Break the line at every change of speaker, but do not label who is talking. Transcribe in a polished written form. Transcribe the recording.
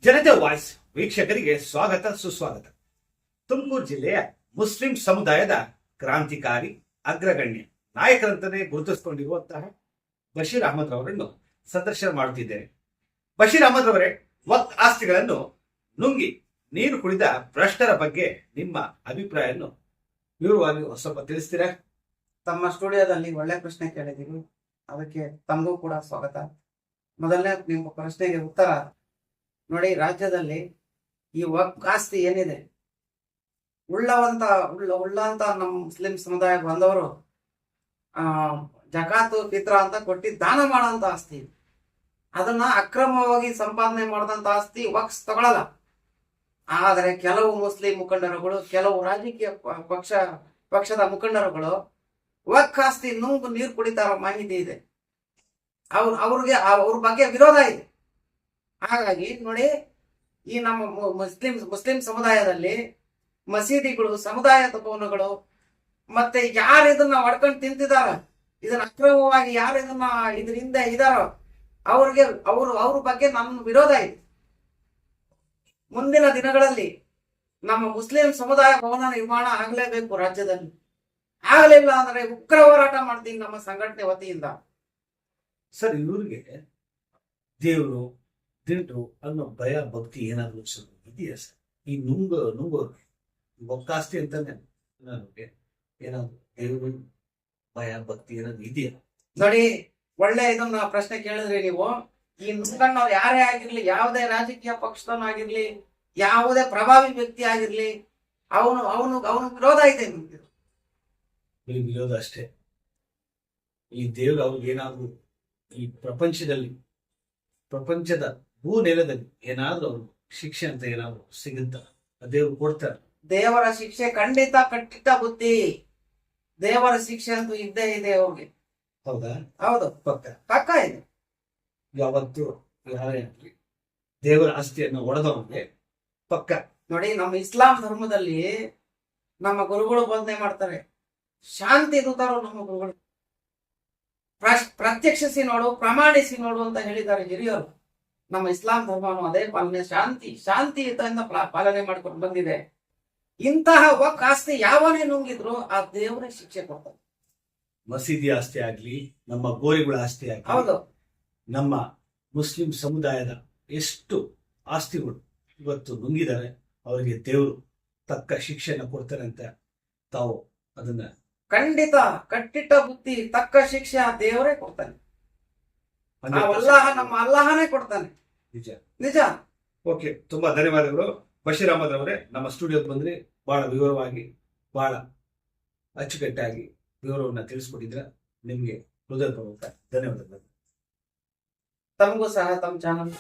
ಜನತೆ ವಾಯ್ಸ್ ವೀಕ್ಷಕರಿಗೆ ಸ್ವಾಗತ ಸುಸ್ವಾಗತ. ತುಮಕೂರು ಜಿಲ್ಲೆಯ ಮುಸ್ಲಿಂ ಸಮುದಾಯದ ಕ್ರಾಂತಿಕಾರಿ ಅಗ್ರಗಣ್ಯ ನಾಯಕರಂತಾನೆ ಗುರುತಿಸಿಕೊಂಡಿರುವಂತಹ ಬಶೀರ್ ಅಹಮದ್ ಅವರನ್ನು ಸಂದರ್ಶನ ಮಾಡುತ್ತಿದ್ದೇನೆ. ಬಶೀರ್ ಅಹಮದ್ ಅವರೇ, ವಕ್ಫ್ ಆಸ್ತಿಗಳನ್ನು ನುಂಗಿ ನೀರು ಕುಡಿದ ಭ್ರಷ್ಟರ ಬಗ್ಗೆ ನಿಮ್ಮ ಅಭಿಪ್ರಾಯವನ್ನು ವಿವರವಾಗಿ ಸ್ವಲ್ಪ ತಿಳಿಸ್ತೀರಾ?
ತಮ್ಮ ಸ್ಟುಡಿಯೋದಲ್ಲಿ ಒಳ್ಳೆ ಪ್ರಶ್ನೆ ಕೇಳಿದ್ದೀವಿ, ಅದಕ್ಕೆ ತಮಗೂ ಕೂಡ ಸ್ವಾಗತ. ಮೊದಲನೇ ನಿಮ್ಮ ಪ್ರಶ್ನೆಗೆ ಉತ್ತರ ನೋಡಿ. ರಾಜ್ಯದಲ್ಲಿ ಈ ವಕ್ಫ್ ಆಸ್ತಿ ಏನಿದೆ, ಉಳ್ಳಂತ ನಮ್ಮ ಮುಸ್ಲಿಂ ಸಮುದಾಯ ಬಂದವರು ಜಕಾತು ಫಿತ್ರ ಅಂತ ಕೊಟ್ಟು ದಾನ ಮಾಡೋಂಥ ಆಸ್ತಿ, ಅದನ್ನ ಅಕ್ರಮವಾಗಿ ಸಂಪಾದನೆ ಮಾಡಿದಂತ ಆಸ್ತಿ ವಕ್ಫ್ ತಗೊಳ್ಳಲ್ಲ. ಆದರೆ ಕೆಲವು ಮುಸ್ಲಿಂ ಮುಖಂಡರುಗಳು, ಕೆಲವು ರಾಜಕೀಯ ಪಕ್ಷದ ಮುಖಂಡರುಗಳು ವಕ್ಫ್ ಆಸ್ತಿ ನುಂಗು ನೀರು ಕುಡಿತಾರ ಮಾಹಿತಿ ಇದೆ. ಅವ್ರ ಬಗ್ಗೆ ವಿರೋಧ ಇದೆ. ಹಾಗಾಗಿ ನೋಡಿ, ಈ ನಮ್ಮ ಮುಸ್ಲಿಂ ಸಮುದಾಯದಲ್ಲಿ ಮಸೀದಿಗಳು, ಸಮುದಾಯದ ಭವನಗಳು, ಮತ್ತೆ ಯಾರು ಇದನ್ನ ಹೊಡ್ಕೊಂಡು ತಿಂತಿದಾರ, ಇದನ್ನ ಅಕ್ರಮವಾಗಿ ಯಾರು ಇದ್ರ ಹಿಂದೆ ಇದಾರೋ ಅವ್ರ ಬಗ್ಗೆ ನಮ್ಮ ವಿರೋಧ ಇದೆ. ಮುಂದಿನ ದಿನಗಳಲ್ಲಿ ನಮ್ಮ ಮುಸ್ಲಿಂ ಸಮುದಾಯ ಭವನ ನಿರ್ಮಾಣ ಆಗಲೇಬೇಕು ರಾಜ್ಯದಲ್ಲಿ. ಆಗಲಿಲ್ಲ ಅಂದ್ರೆ ಉಗ್ರ ಹೋರಾಟ ಮಾಡ್ತೀನಿ ನಮ್ಮ ಸಂಘಟನೆ ವತಿಯಿಂದ.
ಸರ್, ಇವ್ರಿಗೆ ದೇವರು ದಿಂಡ್ರು ಅನ್ನೋ ಭಯ ಭಕ್ತಿ ಏನಾದ್ರು ಇದೆಯಾ ಸರ್? ಈ ನುಂಗೋರು ಒಕ್ಕಾಸ್ತಿ ಅಂತಾನೆ ಏನಾದ್ರು ದೇವರು ಭಯ ಭಕ್ತಿ ಏನಾದ್ರು ಇದೆಯಾ?
ನೋಡಿ, ಒಳ್ಳೆ ಇದನ್ನ ಪ್ರಶ್ನೆ ಕೇಳಿದ್ರಿ ನೀವು. ಈ ನುಂಗಣ್ಣವ್ರು ಯಾರೇ ಆಗಿರ್ಲಿ, ಯಾವುದೇ ರಾಜಕೀಯ ಪಕ್ಷದವನಾಗಿರ್ಲಿ, ಯಾವುದೇ ಪ್ರಭಾವಿ ವ್ಯಕ್ತಿ ಆಗಿರ್ಲಿ, ಅವನು ವಿರೋಧ ಇದೆ.
ವಿರೋಧ ಅಷ್ಟೇ. ಈ ದೇವ್ರು ಅವ್ರಿಗೇನಾದ್ರು ಈ ಪ್ರಪಂಚದ ಭೂ ನೆಲದಲ್ಲಿ ಏನಾದ್ರೂ ಅವ್ರು ಶಿಕ್ಷೆ ಅಂತ ಏನಾದ್ರು ಸಿಗುತ್ತ ದೇವ್ರು ಕೊಡ್ತಾರೆ?
ದೇವರ ಶಿಕ್ಷೆ ಖಂಡಿತ ಕಟ್ಟಿಟ್ಟ ಬುದ್ಧಿ. ದೇವರ ಶಿಕ್ಷೆ ಅಂತೂ ಇದ್ದೇ ಇದೆ ಅವ್ರಿಗೆ.
ಹೌದಾ?
ಹೌದು, ಪಕ್ಕ ಇದೆ.
ಯಾವತ್ತು ಯಾರೇ ಆಗ್ಲಿ ದೇವರ ಆಸ್ತಿಯನ್ನು ಒಡೆದವನಿಗೆ ಪಕ್ಕ.
ನೋಡಿ, ನಮ್ಮ ಇಸ್ಲಾಂ ಧರ್ಮದಲ್ಲಿ ನಮ್ಮ ಗುರುಗಳು ಬೋಧನೆ ಮಾಡ್ತಾರೆ, ಶಾಂತಿ ದೂತರು ನಮ್ಮ ಗುರುಗಳು. ಪ್ರತ್ಯಕ್ಷಿಸಿ ನೋಡು, ಪ್ರಮಾಣಿಸಿ ನೋಡು ಅಂತ ಹೇಳಿದ್ದಾರೆ ಹಿರಿಯರು. ನಮ್ಮ ಇಸ್ಲಾಂ ಧರ್ಮನು ಅದೇ ಪಾಲನೆ, ಶಾಂತಿಯುತದಿಂದ ಪಾಲನೆ ಮಾಡ್ಕೊಂಡು ಬಂದಿದೆ. ಇಂತಹ ವಕ್ಫ್ ಆಸ್ತಿ ಯಾವನೇ ನುಂಗಿದ್ರು ಆ ದೇವರೇ ಶಿಕ್ಷೆ ಕೊಡ್ತಾರೆ.
ಮಸೀದಿ ಆಸ್ತಿ ಆಗ್ಲಿ, ನಮ್ಮ ಗೋರಿಗಳ ಆಸ್ತಿ ಆಗ್ಲಿ,
ಹೌದು,
ನಮ್ಮ ಮುಸ್ಲಿಂ ಸಮುದಾಯದ ಎಷ್ಟು ಆಸ್ತಿಗಳು ಇವತ್ತು ನುಂಗಿದ್ದಾರೆ, ಅವರಿಗೆ ದೇವರು ತಕ್ಕ ಶಿಕ್ಷೆಯನ್ನು ಕೊಡ್ತಾರೆ ಅಂತ ತಾವು ಅದನ್ನ
ಖಂಡಿತ ಕಟ್ಟಿಟ್ಟ ಬುದ್ಧಿ, ತಕ್ಕ ಶಿಕ್ಷೆ ಆ ದೇವರೇ ಕೊಡ್ತಾನೆ. ನಮ್ಮ ಅಲ್ಲಾಹನೇ ಕೊಡ್ತಾನೆ. ನಿಜ.
ಓಕೆ, ತುಂಬಾ ಧನ್ಯವಾದಗಳು ಬಶೀರ್ ಅಹಮದ್ ಅವರೇ. ನಮ್ಮ ಸ್ಟುಡಿಯೋಗೆ ಬಂದ್ರಿ, ಬಹಳ ವಿವರವಾಗಿ, ಬಹಳ ಅಚ್ಚುಕಟ್ಟಾಗಿ ವಿವರವನ್ನ ತಿಳಿಸ್ಕೊಟ್ಟಿದ್ರ. ನಿಮ್ಗೆ ಹೃದಯಪೂರ್ವಕ ಧನ್ಯವಾದಗಳು.
ತಮಗೂ ಸಹ ತಮ್ಮ ಚಾನಲ್